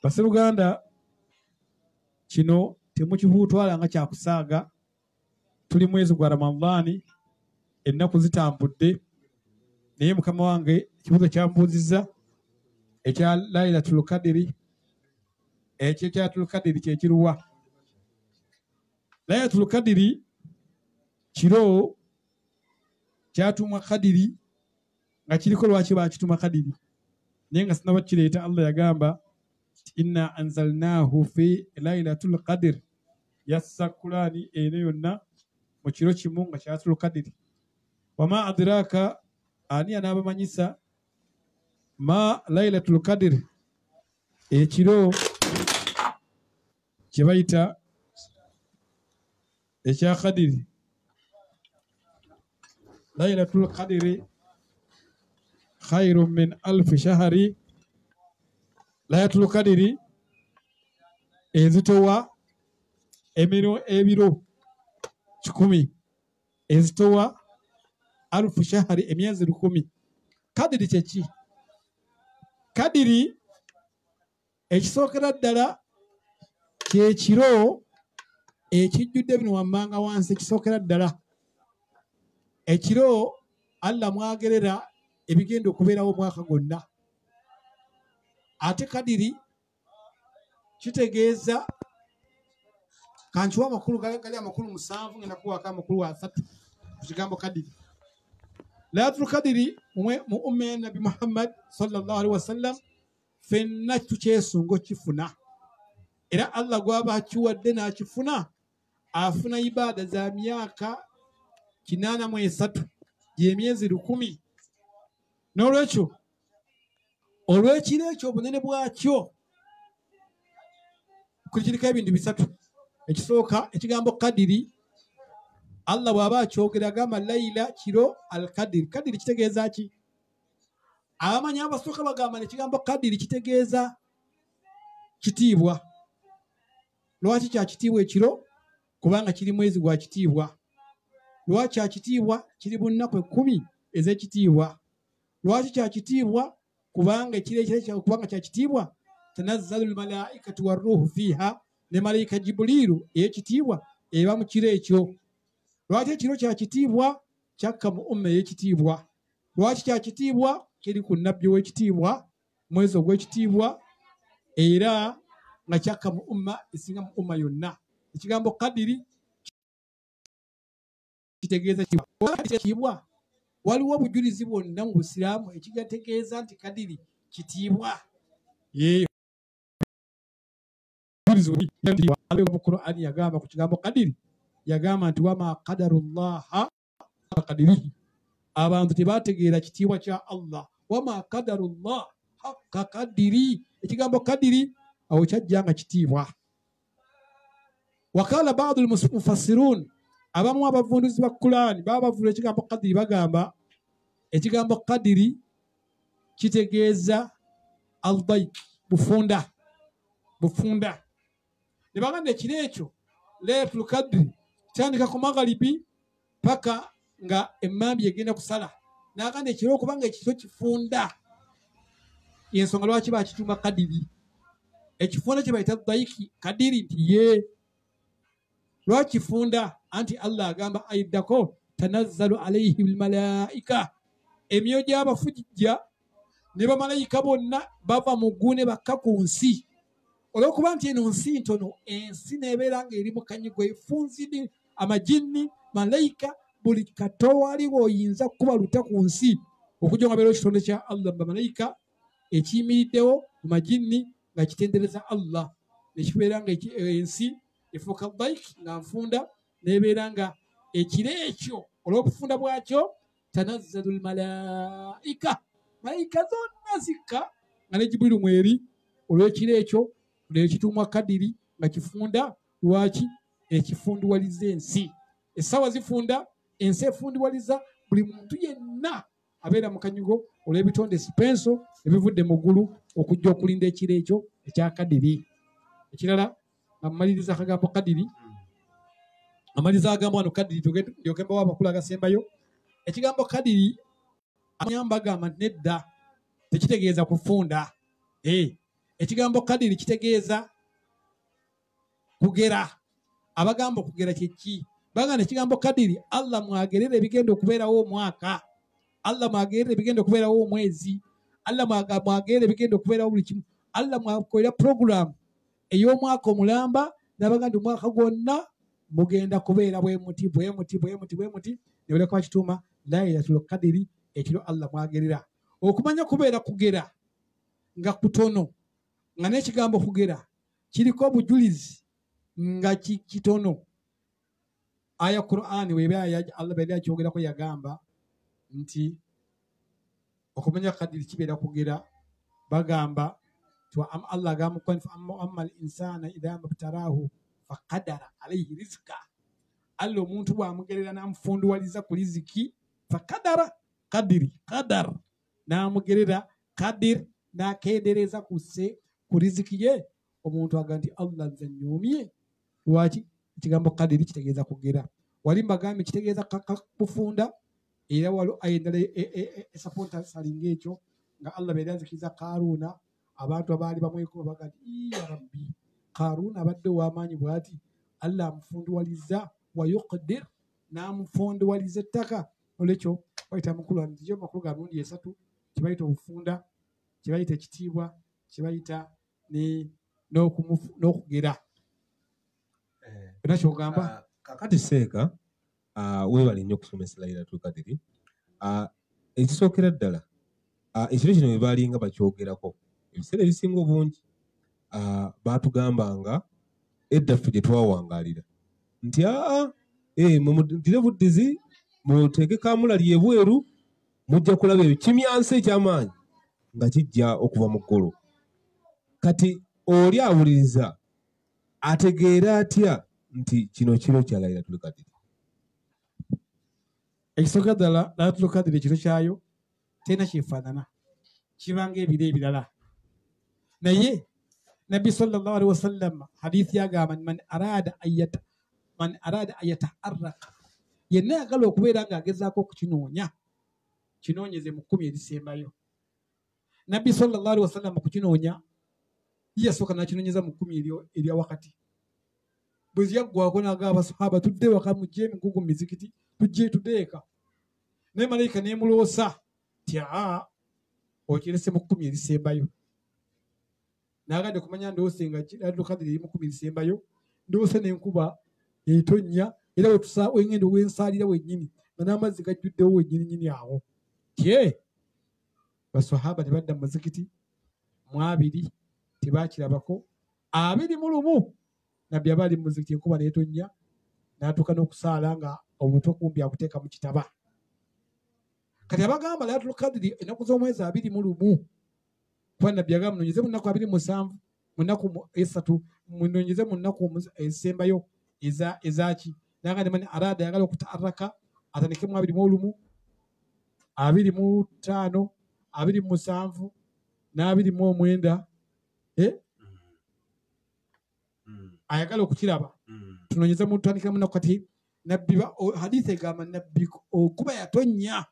Basiruganda kino temukibuutwala nga kyakusaaga tuli mwezi gwa Ramadan ennaku zitambudde naye mukama wange ekibuuzo kyambuuzizza ekya Laylatul Qadri ekyo ekya Laylatul Qadri kyekiruwa Laylatul Qadri kiro kyatumwa Qadiri nga kiriko lwaki bakituma Qadiri naye nga sinaba kireeta Allah yagamba inna anzalnahu fi Laylatul Qadr yassa Qur'ani eno yonna mu kiro kimu nga kya Laylatul Qadri wama adraka ani anabamanyisa ma Laylatul Qadr ekiro kye bayita ekya Qadiri Laylatul Qadri khayrun min alf shahri Laylatul Qadri ezitowa ebiro 100 ezitowa alf shahri emyezi 10 Qadri kyeki Qadri ekisookera ddala kyekiro ekijjudde bino wammanga wansi ekisookera ddala ekiro Allah mwagerera ebigenda okubeerawo omwaka gwonna ate Qadri kitegeeza kankiwa amakulu gali amakulu 7 ngenda kuwaako amakulu 3 ku kigambo Qadri Laylatul Qadri mu umma ya Nabi Muhammad sallallahu alaihi wasallam fenna tukyesungo kifuna era Allah gwaba akiwadde n'akifuna afuna ibada za myaka 83 y'emyezi 10 n'olwekyo olw'ekiro ekyo obunene bwakyo kiriko ebintu 3 ekisooka ekigambo Qadri Allah bw'aba akyogera agamba Layla kiro al-Qadri Qadri kitegeeza ki abamanyi abasooka bagamba ekigambo Qadri kitegeeza kitiibwa lwaki kya kitiibwa ekiro kubanga kiri mwezi gwa kitiibwa lwaki kya kitiibwa kiri bunnaku 10 ez'ekitiibwa lwaki kya kitiibwa kubanga ekiro kubanga kya kitiibwa tanazzalul malaikatu waruhu fiha ne malaika Jibrilu ey'ekitiibwa eba mu kiro ekyo lwaki ekiro kya kitiibwa kyakka mu umma ey'ekitiibwa lwaki kya kitiibwa kiri ku nabbi w'ekitiibwa mwezi ogw'ekitiibwa era nga kyakka mu umma esinga mu umma yonna ekigambo Qadri kitegeeza kitiibwa waliwo obujulizi bwonna mu Busiraamu ekigategeeza nti Qadri kitiibwa yeeyo mu Qur'ani yagamba ku kigambo Qadri yagamba nti wama qadarullaha qadrihi abantu tebategeera kitiibwa kya Allah wama qadarullah haqqa qadri ekigambo Qadri awo kyajja nga kitiibwa wakala baadhi al-mufassirun abamu abavunduzi ba Qur'ani baba bavula ekigambo Qadri bagamba ekigambo Qadri kitegeeza al-dayk bufunda ne bagamba ekiro ekyo Laylatul Qadri kitandika ku magharibi paka nga emmambi egenda kusala n'agamba ekiro okubanga ekiro kifunda yensonga lwaki bakituma kadiri ekifunda kye bayita dayiki kadiri nti ye lwakifunda anti Allah agamba ayiddako tanazzalu alayhi almalaika emyoyo gy'abafu gijja ne bamalayika bonna bava mu ggune bakka ku nsi olw'okuba nti eno nsi ntono ensi neebeera nga eri mu kanyigo efunzidi amajinni malayika buli katowaliwo oyinza kuba luta ku nsi okujja nga beera ekitonde kya Allah bamalayika ekiyimiriddewo mu majinni nga kitendereza Allah nekibeera nga ensi efuuka dayiki nga nfunda neebeera nga ekiro ekyo olw'okufunda bwakyo tanazzalu almalaika malayika zonna zikka nga ne Jibrilu mweri olw'ekiro ekyo lero kitumwa kadiri nga kifunda lwaki ekifundiwaliza ensi essaawa zifunda ensi efundiwaliza buli muntu yenna abeera mu kanyigo olw'ebitonde sipenso ebivudde mu ggulu okujja okulinda ekiro ekyo ekya kadiri ekirala nga mumaliriza akagambo kadiri amaliriza agambo wano kadiri ndyoke mbawo amakulu agasembayo ekigambo kadiri amanyamba bagamba nti nedda tekitegeeza kufunda ekigambo kadiri kitegeeza kugera abagamba okugera kyeki bagamba ekigambo kadiri Allah mwagerera ebigenda okubeerawo omwaka Allah mwagerera ebigenda okubeerawo omwezi Allah mwagerera ebigenda okubeerawo buli kimu Allah mwakolera program ey'omwaka omulamba nabaga nti omwaka gwonna mugenda kubeera bwe muti ne baleka bakituuma Laylatul Qadri ekiro Allah mwagerera okumanya kubeera kugera nga kutono nga n'ekigambo kugera kiriko obujulizi nga kitono aya Qur'ani weba Allah bali akyogerako yagamba nti okumanya kadiri kibeera kugera bagamba Allah agamba amma al-insana idha mabtarahu faqadara alayhi rizqa Allah omuntu bw'amugerera n'amufunduwaliza ku riziki faqadara qadar n'amugerera kadir n'akendereza ku riziki ye omuntu agamba nti Allah nze nnyumye lwaki ekigambo kadiri kitegeeza kugera wali mbagambye kitegeeza kufunda era waliwo ayendala esapota salinga ekyo nga Allah beera azikiriza Karuuna abantu abaali bamwekuba baga nti ya rabbi Karuuna abadde ow'amaanyi bw'ati Allah amufunduwaliza wayuqdir n'amufunduwaliza ettaka olwekyo bayita mukulu wange amakulu ga mirundi esatu kibayita obufunda kibayita ekitiibwa kibayita n'okugera kyogamba kakati seeka weebale nnyo okusomesa Laylatul Qadri ekisookera ddala ekiro kino bwe baalinga bakyogerako ebiseera ebisinga obungi baatugambanga eddaffe gye twawangaalira nti mumudire buddizi muteeke kaamulali ebweru mujja kulaba ekimyansi eky'amaanyi nga kijja okuva mu ggulu kati oli awuliriza ategeera atya nti kino kiro kya Laylatul Qadri ekisooka ddala Laylatul Qadri ekiro kyayo tena kyefaanana kibanga ebiro ebirala naye Nabbi sallallahu alaihi wasallam hadithi yagamba man arada ayataharraka yenna yagala okubeera ng'agezaako okukinoonya kinoonyeze mu 10 erisembayo Nabbi sallallahu alaihi wasallam kukinoonya yasooka nakinoonyeza mu 10 erya wakati bwe yaggwako n'agamba abasahaba tudde waka mujje emigugu mu mizikiti tujje tudeeka naye malayika neemuloosa ti okirese mu 10 erisembayo n'agadde kumanya ndoose nga Laylatul Qadri eri mu 10 erisembayo ndoose n'enkuba etonnya era wengenda wensaalira wennyini nga n'amazzi gajjuddewo wennyininyini awo basahaba ne badda mu mazikiti mu 2 tebakirabako 21 nabbi aba ali mu muzikiti enkuba neetonnya n'atuuka n'okusaala nga obuto kumbi akuteeka mu kitaba kati abagamba Laylatul Qadri ennaku z'omwezi 21 kuba nabbi agamba munonyeze mu nnaku 27 mu nnaku 3 munonyeze mu nnaku ezisembayo ezaki nanga ne man arada yagala okutaaraka atandike mu 21 25 27 n'abiri ayagala okukiraba tunoonyeza mu ntandikira munaku kati nabbi hadisi egamba nabbi okuba yatonnya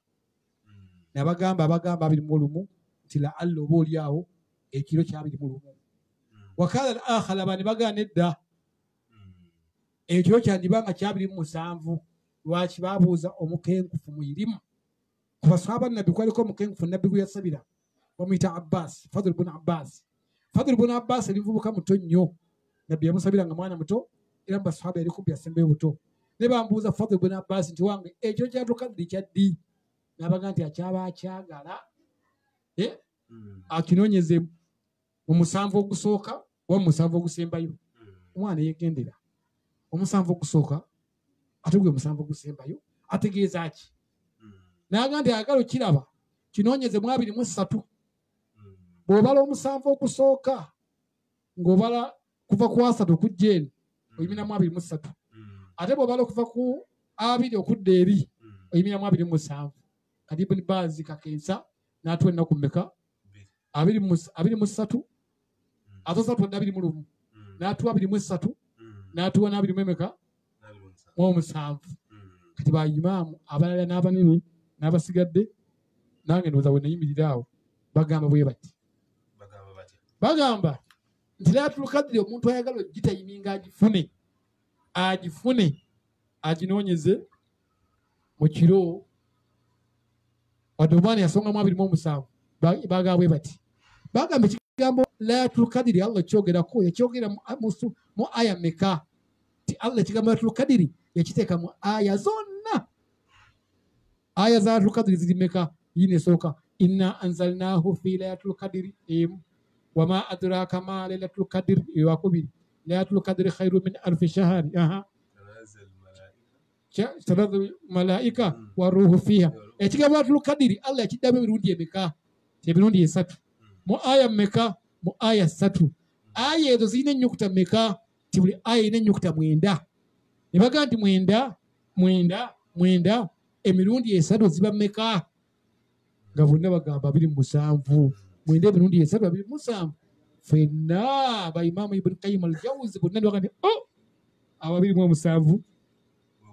nabagamba abiri mu lumu nti la alla oba oliawo ekiro kyabiri mu lumu wakala al akhara bani bagana edda ekiro kyandibanga kyabiri mu musanvu lwaki babuuza omukenkufu mwirimu ku baswaba nabbi kwaliko omukenkufu nabbi gwe yasabira bamuyita Abbas Fadl ibn Abbas erimuvubuka muto nnyo nabbi yamusabiranga mwana muto era mu baswaba yali kumpi yasembeyo buto ne bambuuza Fadl ibn Abbas nti wange ekiro kyatukadde kyaddi n'abaga nti akyaba akyagala akinoonyeze mu musanvu ogusooka oba mu musanvu ogusembayo omwana yegendera omusanvu ogusooka ate gwe musanvu ogusembayo ategeeza ki n'aga nti ayagala okiraba kinoonyeze mu 23 bw'obala omusanvu ogusooka ng'obala kuva ku 3 okujja eno oyimiramu 23 ate bw'obala okuva ku 2 okudda eri oyimiramu 27 kati Ibn Baz kakensa n'atuwa ennaku mmeka 23 ate 21 n'atuwa 23 n'atuwa n'abiri mu 7 kati bayimaamu abalala n'abanene n'abasigadde nange ndowooza we nayimirira awo bagamba bwe bati bagamba nti Laylatul Qadri omuntu ayagala ogitayiminga agifune aginoonyeze mu kiro wadde omwana yasongamu 27 bagamba bwe bati bagamba ekigambo Laylatul Qadri Allah kyogerako yakyogera mu aya meka ti Allah ekigambo Laylatul Qadri yakiteeka mu aya zonna aya za Laylatul Qadri ziri meka yine esooka inna anzalnahu fi Laylatul Qadri wama adraka ma Laylatul Qadri wakubiri Laylatul Qadri khairu min alfi shahri tanazzalu malaika wa ruhu fiha ekigambo Laylatul Qadri Allah yakiddamu emirundi emeka emirundi 3 mu aya meka mu aya 3 aya ezo zirina ennyukuta meka ti buli aya erina ennyukuta 9 ne baga nti 9 emirundi 3 ziba meka nga bonna bagamba 27 9 emirundi 3 27 fenna bayimamu Ibn Qayyim al-Jawzi bonna baga nti aba 27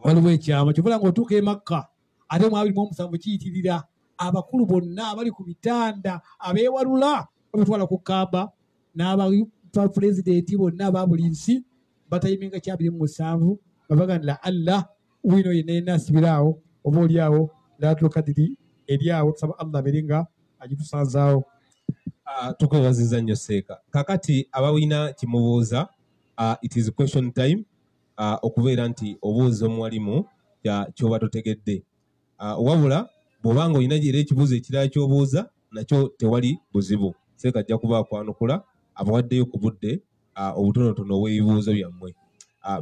waliwo ekyama kivula ng'otuuka e Makka ate mu 27 kiyitirira abakulu bonna abali ku bitanda abeewalula babitwala ku Kaaba n'abapulezidenti bonna aba buli nsi batayiminga kya 27 babaga la Allah wino yenna asibiraawo oba oliawo Laylatul Qadri eriawo tusaba Allah beringa agitusanzaawo. Tukwebaziza nnyo Seeka. Kakati abawina kimubuuza it is question time okubeera nti obuuza omuwalimu kyoba totegedde wabula bw'obanga olina era ekibuuzo ekirala ky'obuuza nakyo tewali buzibu Seeka ajja kuba akwanukula abawaddeyo ku budde obutonotono obw'ebibuuzo byammwe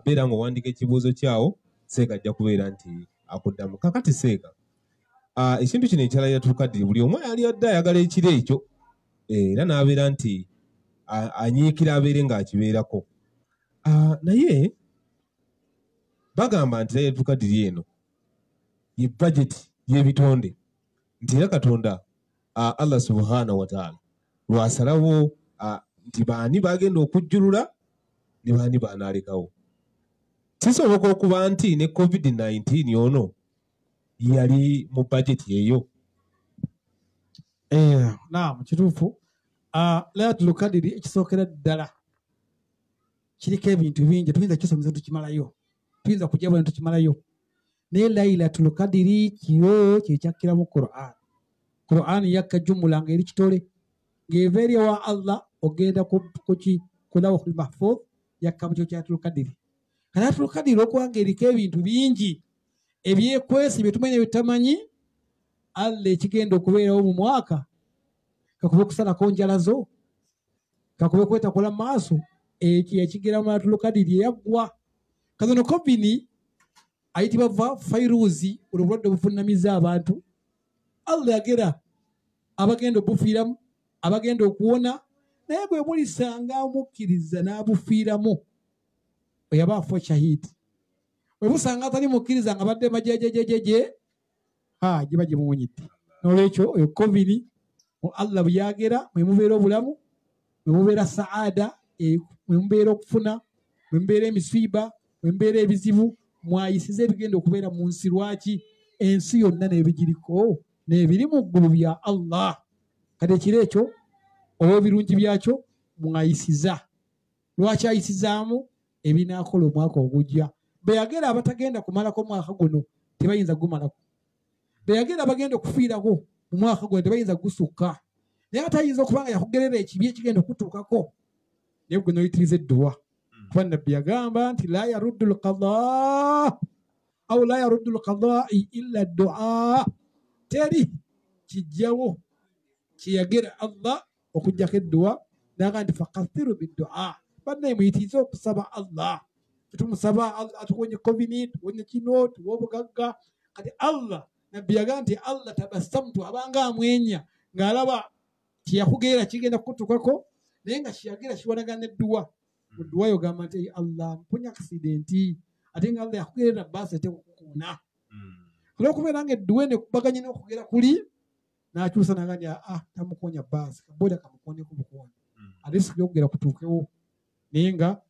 beera ng'owandiika ekibuuzo kyawo Seeka ajja kubeera nti akuddamu. Kakati Seeka ekintu kino ekya Laylatul Qadri buli omu yali adde ayagala ekiro ekyo era n'abeera nti anyiikira abeere ng'akibeerako naye bagamba nti Laylatul Qadri eno ye budget y'ebitonde nti era Katonda Allah subhanahu wa ta'ala lwasalawo nti baani bagenda okujjulula ne baani baanaalekawo. Kisoboka okuba nti ne COVID-19 ono yali mu budget yeyo. Naam, kituufu. Laylatul Qadri ekisookera ddala kiriko ebintu bingi tuyinza kisomesa tukimalayo tuyinza kujabula tukimalayo naye Laylatul Qadri kiro kyekyakira mu Qur'an yakka jumula ng'eri kitole ng'eva eri wa Allah ogenda ku Lawhul Mahfuz yakka mu kyo kya Laylatul Qadri. Laylatul Qadri okubanga eriko ebintu bingi ebyekwesi bye tumanya bitamanyi Allah ekigenda okubeerawo mu mwaka kakube okusalako njala zo kakube kwetakola maaso ekyo ekigera mu Laylatul Qadri yaggwa kazino COVID ayitibwa fayruzi olwobulwadde obufunamiza abantu Allah yagera abagenda obufiiramu abagenda okuwona naye bwe mulisanga omukkiriza n'abufiiramu oyaba afa shahidi bwe busanga atali mukkiriza nga badde majejejejeje giba gimuwonyedde. N'olwekyo oyo COVID Allah bwe yagera mwe mubeera obulamu, mwe mubeera saada, mwe mubeera okufuna, mwe mubeera emisiiba, mwe mubeera ebizibu, mwayisiza ebigenda okubeera mu nsi. Lwaki? Ensi yonna n'ebigiriko n'ebiri mu ggulu bya Allah. Kati ekiro ekyo olw'ebirungi byakyo mwayisiza. Lwaki ayisizaamu? Ebinaakola omwaka ogujja. Beyagera abatagenda kumalako mwaka guno tebayinza gumalako. Beyagera bagenda okufiirako mu mwaka guno tebayinza gusukka. Naye atayinza okuba nga yakugerera ekibi ekigenda okutuukako. Naye gwe noyitiriza edduwa. Kuba nabbi yagamba nti la yaruddu lqadaa au la yaruddu lqadaai illa duaa. Teri kijjawo kiyagera Allah okujjako edduwa. Naga nti fakathiru bidduaa. Bannaye muyitirize okusaba Allah. Tumusaba atuwonye COVID, tuwonye kino, tuwe obugagga. Kati Allah nabbi yagamba nti Allah tabassamtu, abanga amwenya ng'alaba kiyakugerera kigenda kukutukako, naye nga kiyagera kiwanagana edduwa. Mu dduwa yogamba nti Allah mponya aksidenti, ate nga Allah yakugerera bbaasi ate kukukuuna. Olw'okubeera nga edduwa eno ekubaganye n'okugera kuli, n'akyusa naga nti tamukonya bbaasi, kaboda kamukoneko bukonya. Ate si byokugera kutuukewo. Naye nga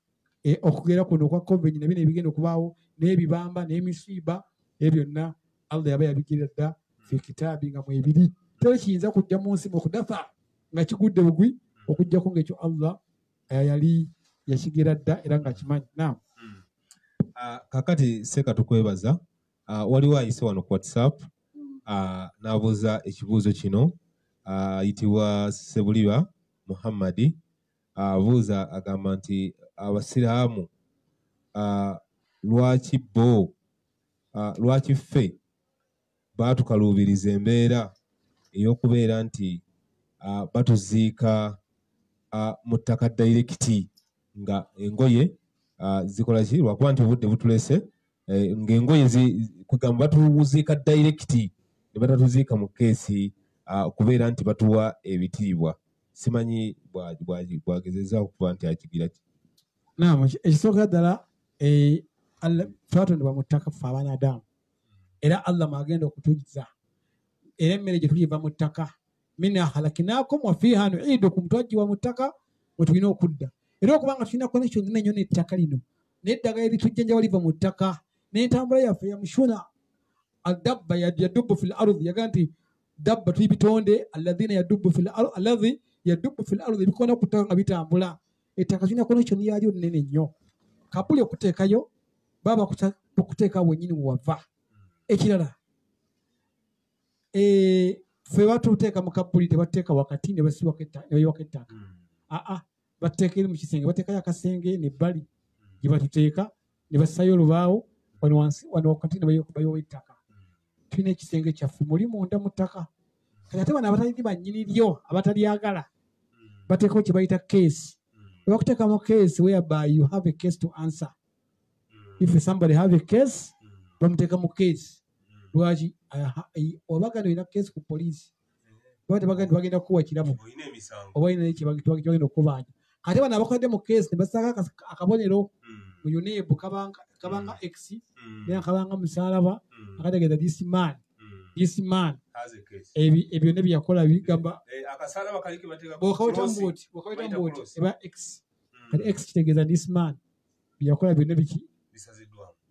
okugera kuno okwa COVID na bino ebigenda okubaawo, n'ebibamba n'emisiiba, ebyo byonna Allah yaba yabigirira dda fi kitaabi nga mwebiri. Teri kiyinza kujja mu nsi mukudafa nga kigudde bugwi okujjako ng'ekyo Allah yali yakigera dda era ng'akimanyi. Naam. Kakati Seeka tukwebaza. Waliwo ayise wano ku WhatsApp n'abuuza ekibuuzo kino. Ayitibwa Sebuliba Muhammadi. Abuuza agamba nti abasiraamu lwaki ffe baatukaluubiriza embeera ey'okubeera nti batuziika mu ttaka dayirekiti nga engoye zikola ki? Lwakuba nti obudde butulese, ng'engoye kugamba batuziika dayirekiti ne batatuziika mu keesi kubeera nti batuwa ebitiibwa. Simanyi bwagezezza okuba nti akigira ki? Naam, ekisooka ddala twatondebwa mu ttaka ffe abaana Adamu, era Allah mwagenda okutugiza, era emmere gye tuliva mu ttaka. Minhaa khalaknaakum wa fiihaa nu'iidukum, twaggyibwa mu ttaka mwe tulina okudda. Era okubanga tulina connection nnyo n'ettaka lino, n'eddagala eritujjanjaba liva mu ttaka, n'entambula yaffe yamushuna adabba yadubbu fil ardhi. Yaga nti dabba tuli bitonde alladhina yadubbu fil ardhi, ebikoona ku ttaka nga bitambula. Ettaka tulina connection yalyo nnene nnyo. Kabuli okuteekayo baba okuteeka wennyini wewava. Ekirala ffe batuteeka mu kabuli tebateeka wakati ne bayiwako ettaka. Bateeka eri mu kisenge, bateekayo akasenge n'ebbali gye batuteeka ne bassayo olubaawo wano wansi wano wakati ne bayiwa ettaka. Tulina ekisenge kyaffe muli munda mu ttaka. Kati ate bano abatali bannyini lyo abatalyagala bateekawo kye bayita case. Bakuteekamu case whereby you have a case to answer. If somebody have a case, bamuteeka mu case. Lwaki obaganda olina case ku poliisi, bagenda kukuwa ekirabo oba olina kyebagenda okubanja. Ate bano abakodde mu case ne basaako akabonero mu UNEB kabanga X naye kabanga musalaba akategeeza this man ebyo ne byakola bigamba bw'okaweta mbuuti eba X. Kati X kitegeeza this man byakola byonna biki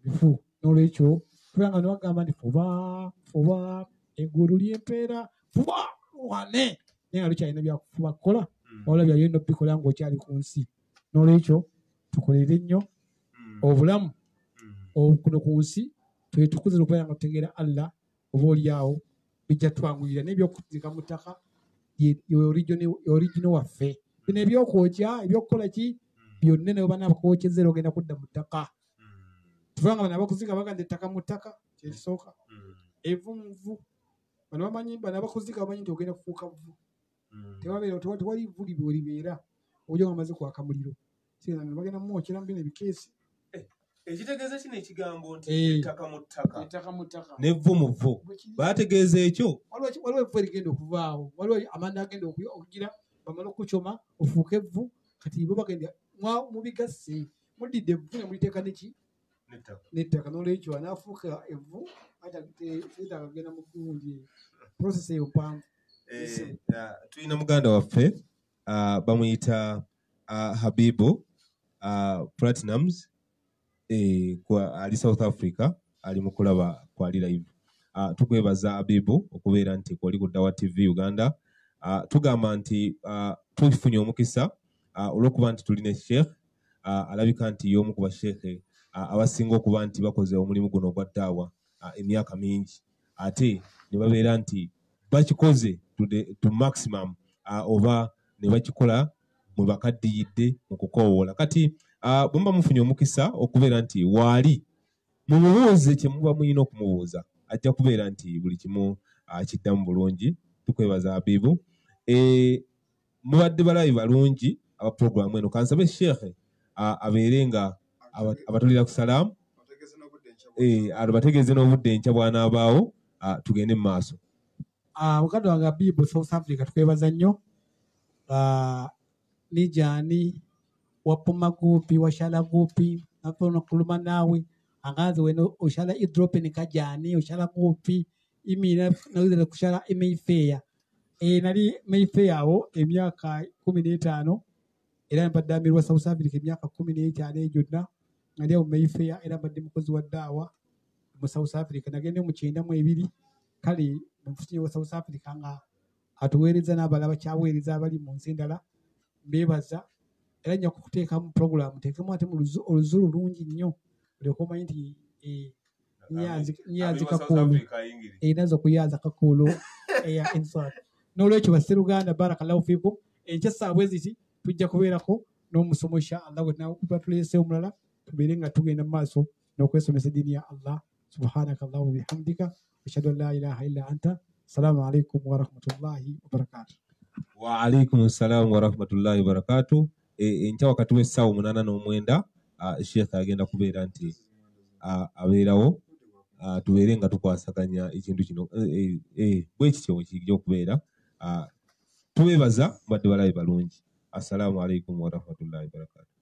bifu. N'olwekyo kubanga ne bagamba nti fuba eggulu ly'empeera fuba wane, naye nga lukyalina byakufuba kukola wabula byayenda obikola ng'okyali ku nsi. N'olwekyo tukolere nnyo obulamu kuno ku nsi, twetukuzira okubeera nga tutegeera Allah, oba oliawo bijja twanguyira. N'ebyokuziika mu ttaka original waffe. Bino ebyokwokya ebyokukola ki byonna ne baba nabakwokyezera ogenda kudda mu ttaka. Tubanga bano abakuziika baganda ettaka mu ttaka kyekisooka. Evu muvu bano bamanyi, bano abakuziika bamanyi nti ogenda kufuuka vvu. Tewali vvu libeera ojja nga amaze kwaka muliro. Bagenda mumwokyera mu bino ebikeesi. Ekitegeeza kino ekigambo nti ettaka mu ttaka n'evvu mu vvu, baategeeza ekyo. Waliwo evvu erigenda okuvaawo, waliwo amanda agenda okugira bamala okukyoma ofuuke evvu. Kati bo bagenda mubigasse, muddidde evvu ne muliteeka neki n'ettaka. N'olwekyo anaafuuka evvu ettaka genda mu gundi. Process eyo mpanvu. Tulina muganda waffe bamuyita Habibu Platinums ali South Africa ali mu kulaba kwali live. Tukwebaza Habibu okubeera nti kwali ku Dawa TV Uganda. Tugamba nti tufunye omukisa olw'okuba nti tulina Sheikh alabika nti y'omu ku basheekhe abasinga okuba nti bakoze omulimu guno ogwa daawa emyaka mingi ate ne babeera nti bakikoze to maximum oba ne bakikola mwe bakaddiyidde mu kukoowoola. Kati bwe muba mufunye omukisa okubeera nti waali mumubuuze kye muba mulina okumubuuza ajja kubeera nti buli kimu kiddamu bulungi. Tukwebaza Habibu. Mubadde balabi balungi aba programu eno. Kansabe Sheikh abeere nga abatulira ku salaamu bategeeze n'obudde enkya bw'anaabaawo tugende mu maaso. Muganda wange Habibu South Africa tukwebaza nnyo. Nijani wapuma gupi washala gupi napona kuluma nawe angaze weno oshala idrope nikajani oshala gupi imira naweza kushala Mayfair nali Mayfair awo emyaka 15 era mbadamirwa South Africa emyaka 15 ejjonna nali awo Mayfair era mbadde mukozi wa daawa mu South Africa nagende mu 92 kale mufiti wa South Africa nga atuweereza n'abalaba kyaweereza abali mu nsi endala bebaza era nja kukuteeka mu program teekemu ate mu oluzulu lungi nnyo olyoke omanyi nti nyazi kakulu nazo kuyaza kakulu insert n'olwekyo basseruganda barakallahu fiikum enkya saabwe ziti tujja kubeerako n'omusomo inshallah gwe tuleese omulala tubeere nga tugenda mu maaso n'okwesomesa eddiini ya Allah subhanaka Allahumma wa bihamdika ashhadu an la ilaha illa anta assalamu alaikum wa rahmatullahi wa barakatuh. Wa alaikum assalam wa rahmatullahi wa barakatuh. Enkya wakati w'essaawa 8:09 Sheikh agenda kubeera nti abeerawo tubeere nga tukwasaganya ekintu kino bwe kityo kijja okubeera. Tubeebaza mbadde balabi balungi. Assalamu alaikum wa rahmatullahi wa barakatuh.